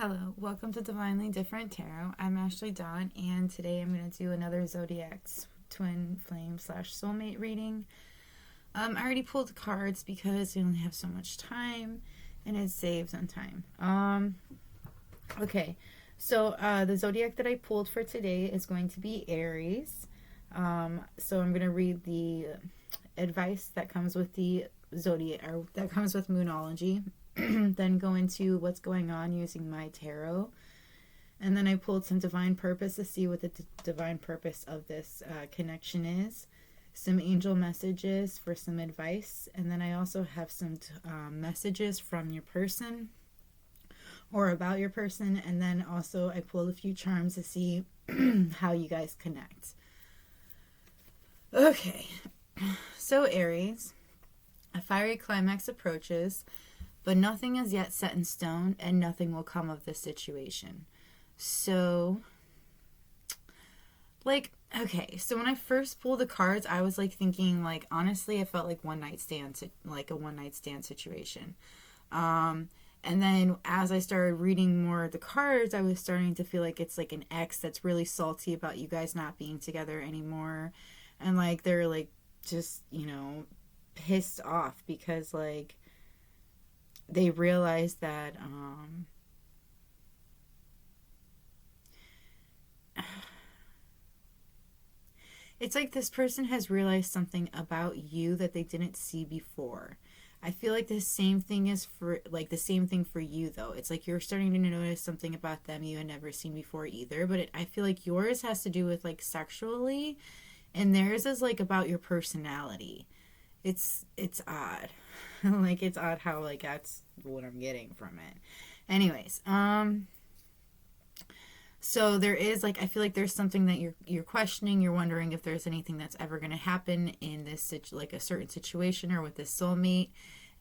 Hello, welcome to Divinely Different Tarot. I'm Ashley Dawn, and today I'm going to do another Zodiac's twin flame slash soulmate reading. I already pulled the cards because we only have so much time, and it saves on time. Okay, so the Zodiac that I pulled for today is going to be Aries. So I'm going to read the advice that comes with the Zodiac, or that comes with Moonology. Then go into what's going on using my tarot. And then I pulled some divine purpose to see what the divine purpose of this connection is. Some angel messages for some advice. And then I also have some messages from your person or about your person. And then also I pulled a few charms to see how you guys connect. Okay, so Aries, a fiery climax approaches, but nothing is yet set in stone and nothing will come of this situation. So, okay, so when I first pulled the cards, I was thinking, honestly, I felt like a one night stand situation. And then as I started reading more of the cards, I was starting to feel like it's like an ex that's really salty about you guys not being together anymore. And they're just, pissed off because they realize that it's like this person has realized something about you that they didn't see before. I feel like the same thing is for the same thing for you though. It's like you're starting to notice something about them you had never seen before either. But I feel like yours has to do with sexually, and theirs is about your personality. It's odd. It's odd how that's what I'm getting from it. Anyways, so there is I feel like there's something that you're questioning. You're wondering if there's anything that's ever going to happen in this a certain situation or with this soulmate,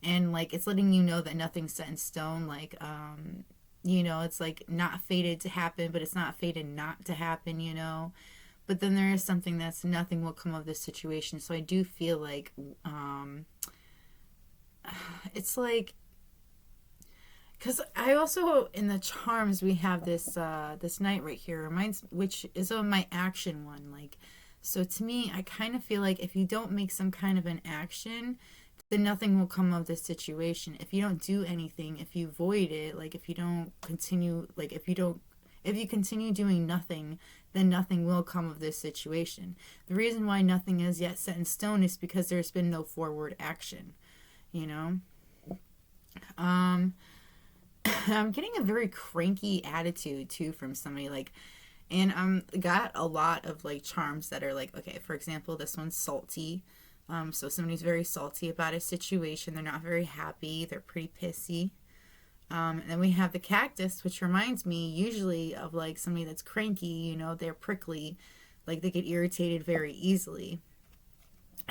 and it's letting you know that nothing's set in stone. It's not fated to happen, but it's not fated not to happen. But then there is something that's nothing will come of this situation. So I do feel it's because I also in the charms we have this knight right here reminds, which is on my action one. So to me, I kind of feel like if you don't make some kind of an action, then nothing will come of this situation. If you don't do anything, if you void it, if you don't continue, if you continue doing nothing, then nothing will come of this situation. The reason why nothing is yet set in stone is because there's been no forward action, I'm getting a very cranky attitude too from somebody, and got a lot of charms that are okay, for example, this one's salty. So somebody's very salty about a situation. They're not very happy. They're pretty pissy. And then we have the cactus, which reminds me usually of somebody that's cranky, they're prickly, they get irritated very easily.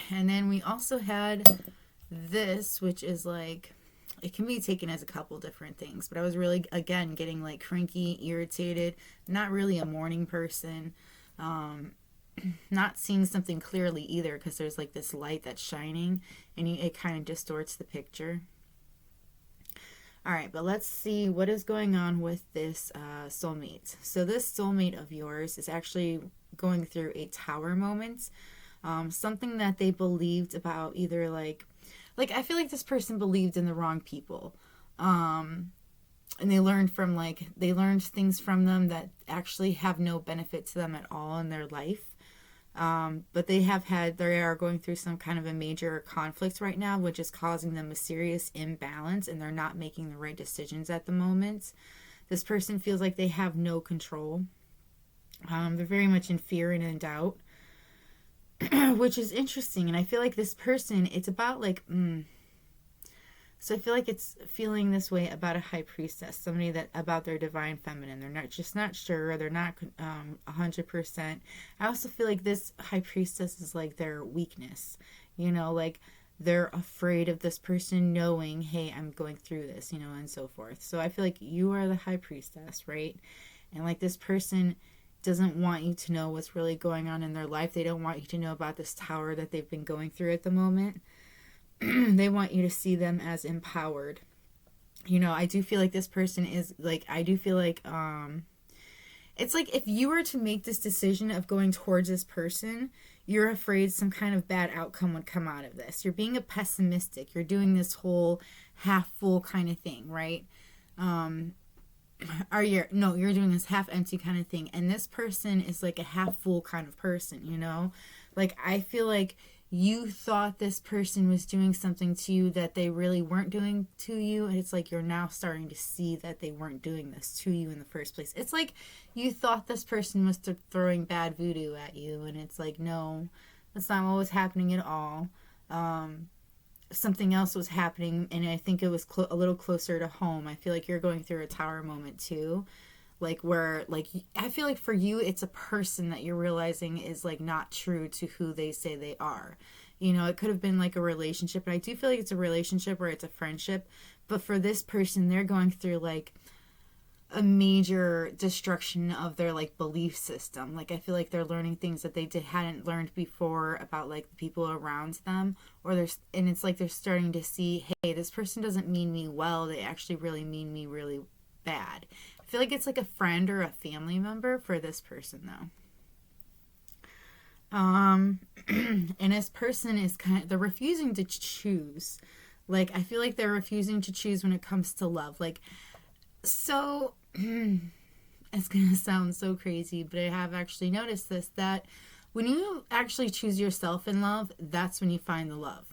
And then we also had this, which is it can be taken as a couple different things, but I was really, again, getting cranky, irritated, not really a morning person, not seeing something clearly either because there's this light that's shining and it kind of distorts the picture. All right, but let's see what is going on with this soulmate. So this soulmate of yours is actually going through a tower moment. Something that they believed about either I feel like this person believed in the wrong people. And they learned things from them that actually have no benefit to them at all in their life. But they are going through some kind of a major conflict right now, which is causing them a serious imbalance, and they're not making the right decisions at the moment. This person feels like they have no control. They're very much in fear and in doubt, which is interesting. And I feel like this person, it's about so I feel like it's feeling this way about a high priestess, somebody that about their divine feminine. They're not sure. They're not 100%. I also feel like this high priestess is their weakness. They're afraid of this person knowing, hey, I'm going through this, and so forth. So I feel like you are the high priestess, right? And this person doesn't want you to know what's really going on in their life. They don't want you to know about this tower that they've been going through at the moment. They want you to see them as empowered. You know, I do feel like this person is like, I do feel like it's like if you were to make this decision of going towards this person, you're afraid some kind of bad outcome would come out of this. You're being a pessimistic. You're doing this whole half full kind of thing, right? Um, or you're no, you're doing this half empty kind of thing, and this person is like a half full kind of person, you know? Like I feel like you thought this person was doing something to you that they really weren't doing to you, and it's like you're now starting to see that they weren't doing this to you in the first place. It's like you thought this person was throwing bad voodoo at you, and it's like no, that's not what was happening at all. um Something else was happening, and I think it was a little closer to home. I feel like you're going through a tower moment too, like where like I feel like for you it's a person that you're realizing is like not true to who they say they are. You know, it could have been like a relationship, and I do feel like it's a relationship or it's a friendship, but for this person they're going through like a major destruction of their like belief system. Like I feel like they're learning things that they hadn't learned before about like the people around them, or there's and it's like they're starting to see, hey, this person doesn't mean me well. They actually really mean me really bad. I feel like it's like a friend or a family member for this person though. And this person is they're refusing to choose. Like I feel like they're refusing to choose when it comes to love. Like so it's gonna sound so crazy, but I have actually noticed this, that when you actually choose yourself in love, that's when you find the love.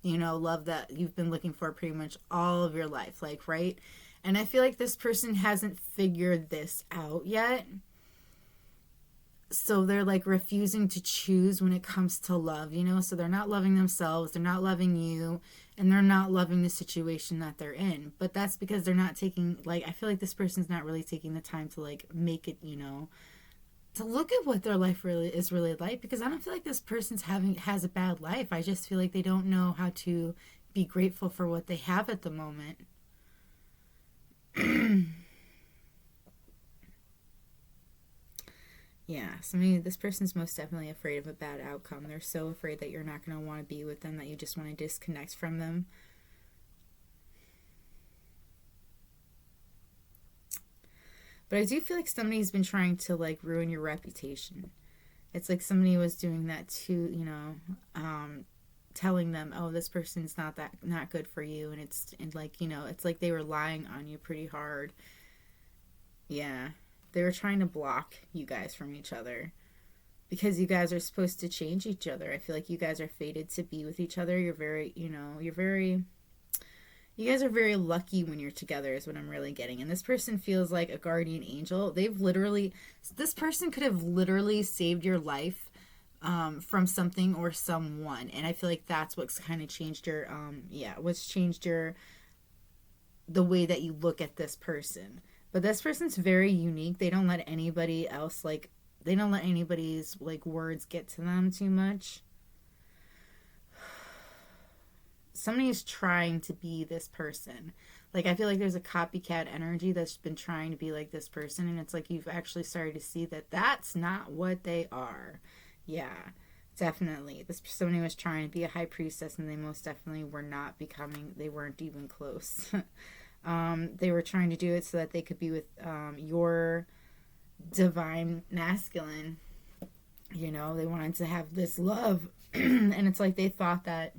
You know, love that you've been looking for pretty much all of your life, like, right? And I feel like this person hasn't figured this out yet. So they're like refusing to choose when it comes to love, you know? So they're not loving themselves, they're not loving you, and they're not loving the situation that they're in. But that's because they're not taking, like, I feel like this person's not really taking the time to like make it, you know, to look at what their life really is really like, because I don't feel like this person's has a bad life. I just feel like they don't know how to be grateful for what they have at the moment. Yeah, so maybe this person's most definitely afraid of a bad outcome. They're so afraid that you're not going to want to be with them that you just want to disconnect from them. But I do feel like somebody's been trying to like ruin your reputation. It's like somebody was doing that too, you know, telling them, "Oh, this person's not good for you," and it's and like you know, it's like they were lying on you pretty hard. Yeah, they were trying to block you guys from each other because you guys are supposed to change each other. I feel like you guys are fated to be with each other. You're very, you know, you guys are very lucky when you're together, is what I'm really getting. And this person feels like a guardian angel. This person could have literally saved your life from something or someone. And I feel like that's what's kind of changed what's changed the way that you look at this person. But this person's very unique. They don't let anybody's like words get to them too much. Somebody's trying to be this person. Like I feel like there's a copycat energy that's been trying to be like this person, and it's like you've actually started to see that that's not what they are. Yeah, definitely. This somebody was trying to be a high priestess, and they most definitely were not becoming. They weren't even close. They were trying to do it so that they could be with your divine masculine. You know, they wanted to have this love, and it's like they thought that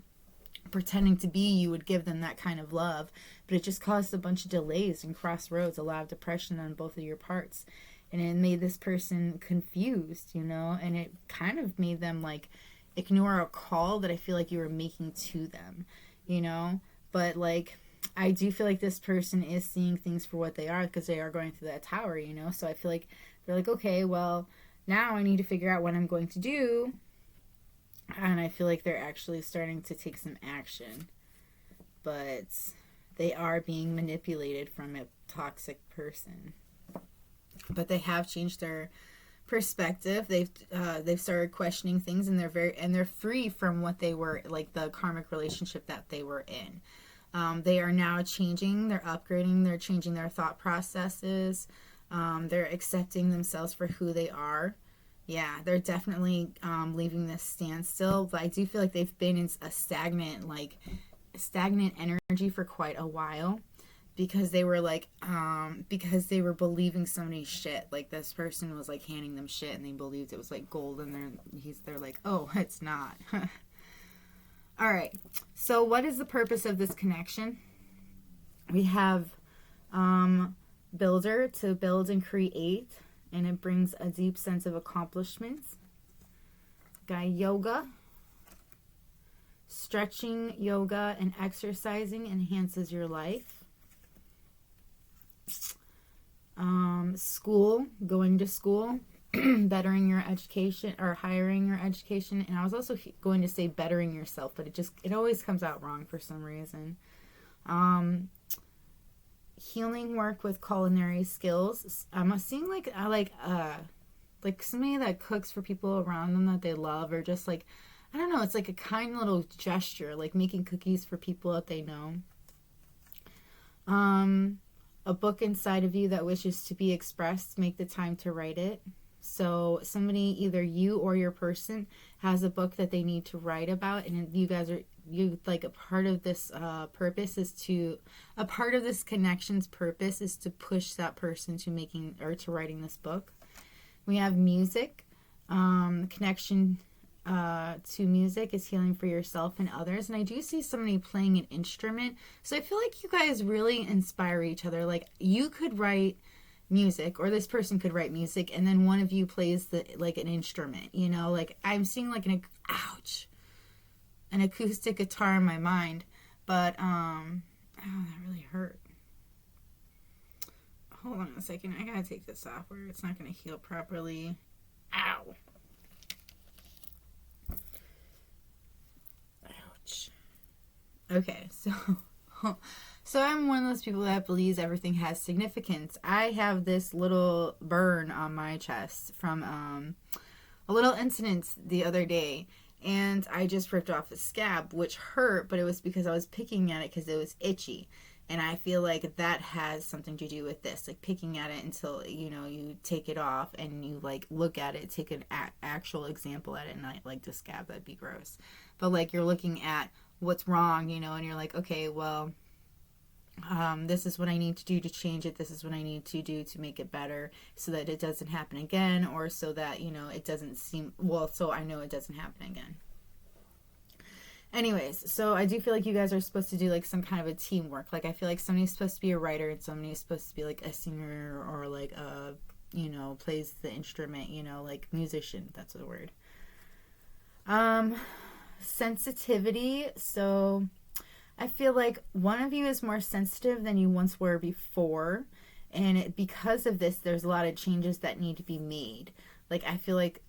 pretending to be you would give them that kind of love, but it just caused a bunch of delays and crossroads, a lot of depression on both of your parts, and it made this person confused, you know, and it kind of made them like ignore a call that I feel like you were making to them, you know. But like I do feel like this person is seeing things for what they are because they are going through that tower, you know. So I feel like they're like, okay, well, now I need to figure out what I'm going to do, and I feel like they're actually starting to take some action, but they are being manipulated from a toxic person. But they have changed their perspective. They've started questioning things, and they're free from what they were like, the karmic relationship that they were in. They are now changing, they're upgrading, they're changing their thought processes. They're accepting themselves for who they are. Yeah, they're definitely leaving this standstill, but I do feel like they've been in a stagnant energy for quite a while. because they were like, because they were believing somebody's shit. Like this person was like handing them shit and they believed it was like gold, and they're like, oh, it's not. All right. So what is the purpose of this connection? We have builder, to build and create, and it brings a deep sense of accomplishments. Guy yoga. Stretching, yoga, and exercising enhances your life. School, going to school, bettering your education, or hiring your education. And I was also going to say bettering yourself, but it always comes out wrong for some reason. Healing work with culinary skills. I'm seeing like somebody that cooks for people around them that they love, or just like, I don't know, it's like a kind little gesture, like making cookies for people that they know. A book inside of you that wishes to be expressed, make the time to write it. So somebody, either you or your person, has a book that they need to write about, and a part of this purpose is to, a part of this connection's purpose is to push that person to making, or to writing this book. We have music. Connection to music is healing for yourself and others. And I do see somebody playing an instrument. So I feel like you guys really inspire each other. Like you could write music, or this person could write music, and then one of you plays an instrument, you know, like I'm seeing like an acoustic guitar in my mind, but that really hurt. Hold on a second, I gotta take this off where it's not gonna heal properly. Ow. Ouch. Okay, so I'm one of those people that believes everything has significance. I have this little burn on my chest from a little incident the other day, and I just ripped off a scab, which hurt, but it was because I was picking at it because it was itchy. And I feel like that has something to do with this, like picking at it until, you know, you take it off and you like look at it, take an actual example at it, and not like the scab. That'd be gross. But like you're looking at what's wrong, you know, and you're like, okay, well, this is what I need to do to change it. This is what I need to do to make it better so that it doesn't happen again, or so that, you know, it doesn't seem, well, so I know it doesn't happen again. Anyways, so I do feel like you guys are supposed to do like some kind of a teamwork. Like I feel like somebody's supposed to be a writer and somebody's supposed to be like a singer, or like a, you know, plays the instrument, you know, like musician. That's the word. Sensitivity. So I feel like one of you is more sensitive than you once were before. And because of this, there's a lot of changes that need to be made. Like I feel like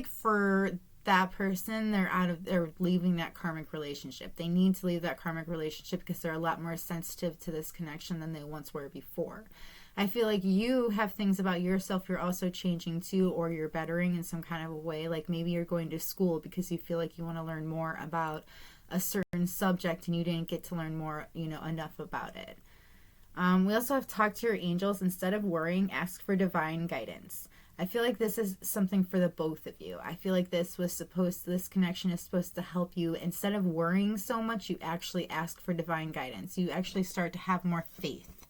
for that person, they're leaving that karmic relationship. They need to leave that karmic relationship because they're a lot more sensitive to this connection than they once were before. I feel like you have things about yourself you're also changing too, or you're bettering in some kind of a way. Like maybe you're going to school because you feel like you want to learn more about a certain subject and you didn't get to learn more, you know, enough about it. We also have talk to your angels. Instead of worrying, ask for divine guidance. I feel like this is something for the both of you. I feel like this connection is supposed to help you. Instead of worrying so much, you actually ask for divine guidance. You actually start to have more faith.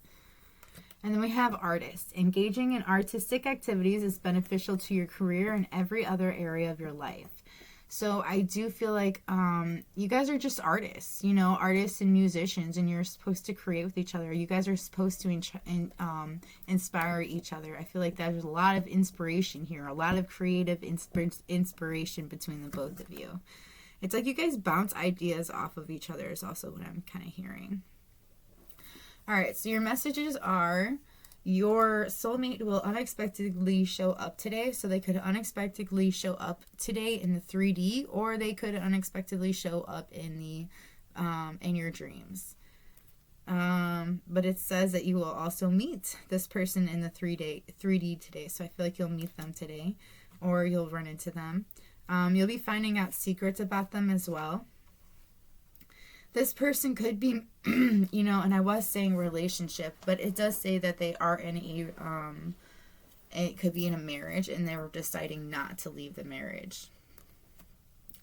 And then we have artists. Engaging in artistic activities is beneficial to your career and every other area of your life. So I do feel like you guys are just artists, you know, artists and musicians, and you're supposed to create with each other. You guys are supposed to inspire each other. I feel like there's a lot of inspiration here, a lot of creative inspiration between the both of you. It's like you guys bounce ideas off of each other is also what I'm kind of hearing. All right, so your messages are: your soulmate will unexpectedly show up today. So they could unexpectedly show up today in the 3D, or they could unexpectedly show up in your dreams. But it says that you will also meet this person in the 3D today. So I feel like you'll meet them today, or you'll run into them. You'll be finding out secrets about them as well. This person could be, you know, and I was saying relationship, but it does say that they are in it could be in a marriage, and they were deciding not to leave the marriage.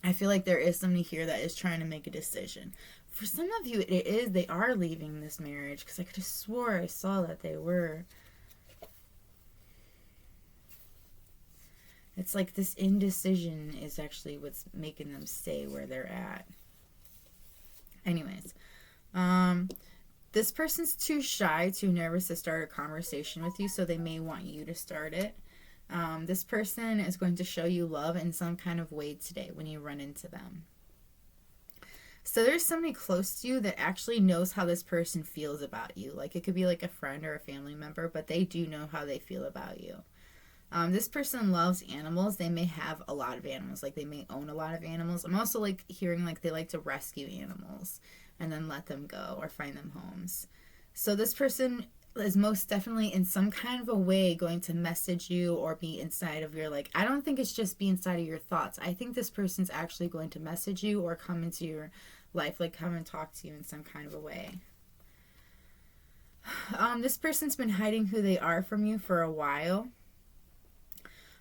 I feel like there is somebody here that is trying to make a decision. For some of you, it is, they are leaving this marriage, because I could have swore I saw that they were. It's like this indecision is actually what's making them stay where they're at. Anyways, this person's too shy, too nervous to start a conversation with you, so they may want you to start it. This person is going to show you love in some kind of way today when you run into them. So there's somebody close to you that actually knows how this person feels about you. Like, it could be like a friend or a family member, but they do know how they feel about you. This person loves animals. They may have a lot of animals. Like, they may own a lot of animals. I'm also like hearing like they like to rescue animals and then let them go or find them homes. So this person is most definitely in some kind of a way going to message you or be inside of your, like, I don't think it's just be inside of your thoughts. I think this person's actually going to message you or come into your life, like come and talk to you in some kind of a way. This person's been hiding who they are from you for a while.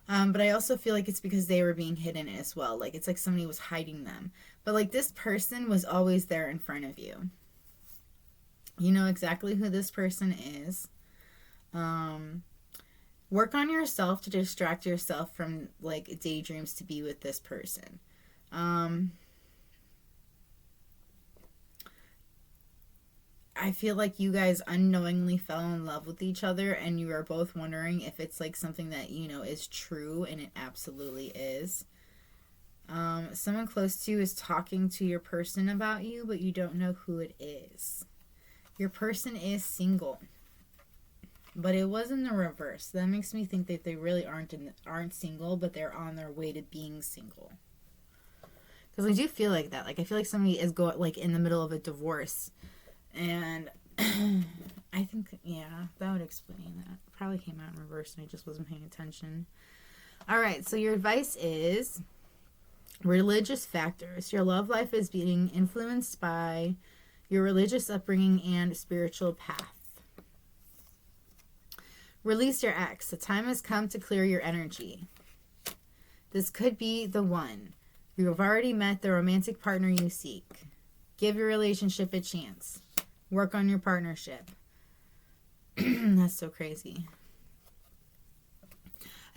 But I also feel like it's because they were being hidden as well. Like, it's like somebody was hiding them. But like, this person was always there in front of you. You know exactly who this person is. Work on yourself to distract yourself from like daydreams to be with this person. I feel like you guys unknowingly fell in love with each other, and you are both wondering if it's like something that, you know, is true, and it absolutely is. Someone close to you is talking to your person about you, but you don't know who it is. Your person is single, but it was in the reverse. That makes me think that they really aren't single, but they're on their way to being single. Because I do feel like that. Like, I feel like somebody is like in the middle of a divorce. And I think, yeah, that would explain that. It probably came out in reverse and I just wasn't paying attention. All right, so your advice is religious factors. Your love life is being influenced by your religious upbringing and spiritual path. Release your ex. The time has come to clear your energy. This could be the one. You have already met the romantic partner you seek. Give your relationship a chance. Work on your partnership. That's so crazy.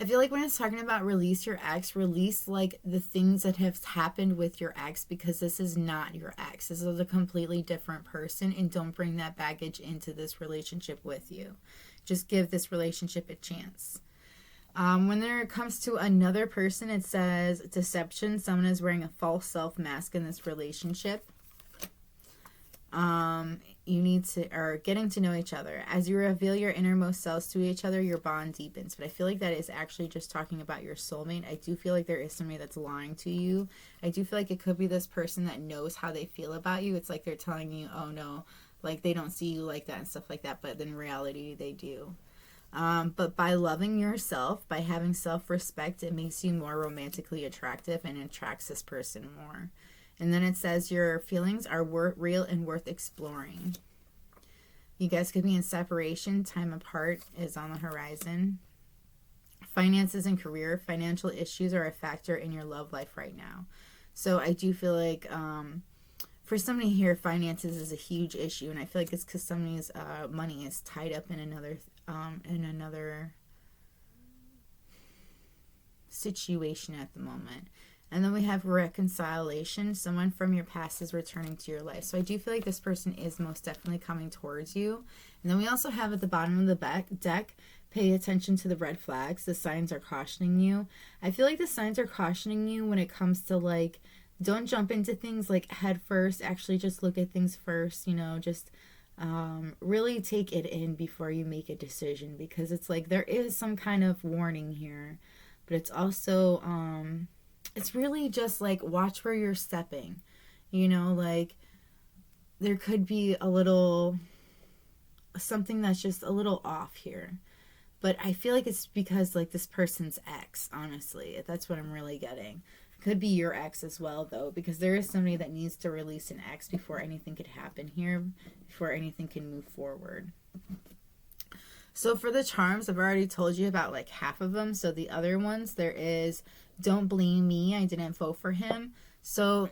I feel like when it's talking about release your ex, release like the things that have happened with your ex, because this is not your ex. This is a completely different person, and don't bring that baggage into this relationship with you. Just give this relationship a chance. When there comes to another person, it says deception. Someone is wearing a false self mask in this relationship. You need to, or getting to know each other. As you reveal your innermost selves to each other, your bond deepens. But I feel like that is actually just talking about your soulmate. I do feel like there is somebody that's lying to you. I do feel like it could be this person that knows how they feel about you. It's like they're telling you, oh no, like they don't see you like that and stuff like that. But in reality, they do. But by loving yourself, by having self-respect, it makes you more romantically attractive and attracts this person more. And then it says your feelings are real and worth exploring. You guys could be in separation. Time apart is on the horizon. Finances and career. Financial issues are a factor in your love life right now. So I do feel like for somebody here, finances is a huge issue. And I feel like it's because somebody's money is tied up in another situation at the moment. And then we have reconciliation. Someone from your past is returning to your life. So I do feel like this person is most definitely coming towards you. And then we also have at the bottom of the deck, pay attention to the red flags. The signs are cautioning you. I feel like the signs are cautioning you when it comes to like, don't jump into things like head first. Actually just look at things first, you know, just really take it in before you make a decision. Because it's like there is some kind of warning here. But it's also... it's really just like watch where you're stepping, you know, like there could be a little something that's just a little off here, but I feel like it's because like this person's ex, honestly, that's what I'm really getting. Could be your ex as well though, because there is somebody that needs to release an ex before anything could happen here, before anything can move forward. So for the charms, I've already told you about like half of them. So the other ones, there is don't blame me, I didn't vote for him. So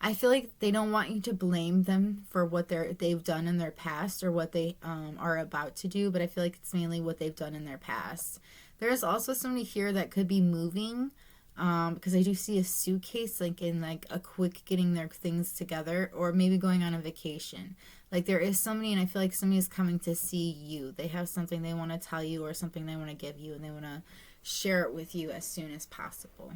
I feel like they don't want you to blame them for what they've done in their past or what they are about to do, but I feel like it's mainly what they've done in their past. There's also somebody here that could be moving, because I do see a suitcase, like in like a quick getting their things together, or maybe going on a vacation. Like there is somebody, and I feel like somebody is coming to see you. They have something they want to tell you or something they want to give you, and they want to share it with you as soon as possible.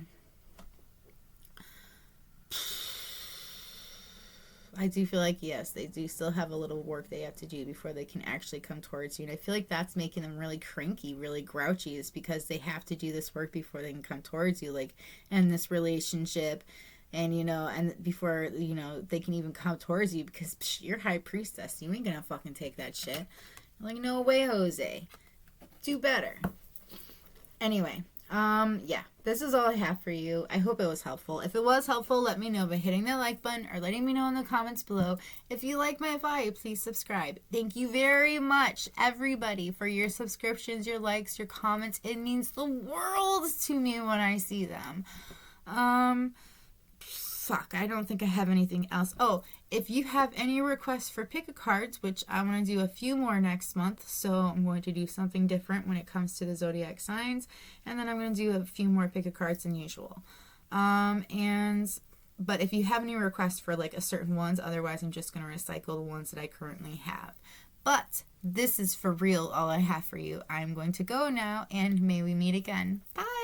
I do feel like, yes, they do still have a little work they have to do before they can actually come towards you. And I feel like that's making them really cranky, really grouchy, is because they have to do this work before they can come towards you, like in this relationship. And, and before, they can even come towards you, because you're high priestess. You ain't gonna fucking take that shit. Like, no way, Jose. Do better. Anyway, yeah, this is all I have for you. I hope it was helpful. If it was helpful, let me know by hitting the like button or letting me know in the comments below. If you like my vibe, please subscribe. Thank you very much, everybody, for your subscriptions, your likes, your comments. It means the world to me when I see them. I don't think I have anything else. Oh, if you have any requests for pick a cards, which I want to do a few more next month, so I'm going to do something different when it comes to the zodiac signs, and then I'm going to do a few more pick a cards than usual. But if you have any requests for like a certain ones, otherwise I'm just going to recycle the ones that I currently have. But this is for real all I have for you. I'm going to go now, and may we meet again. Bye!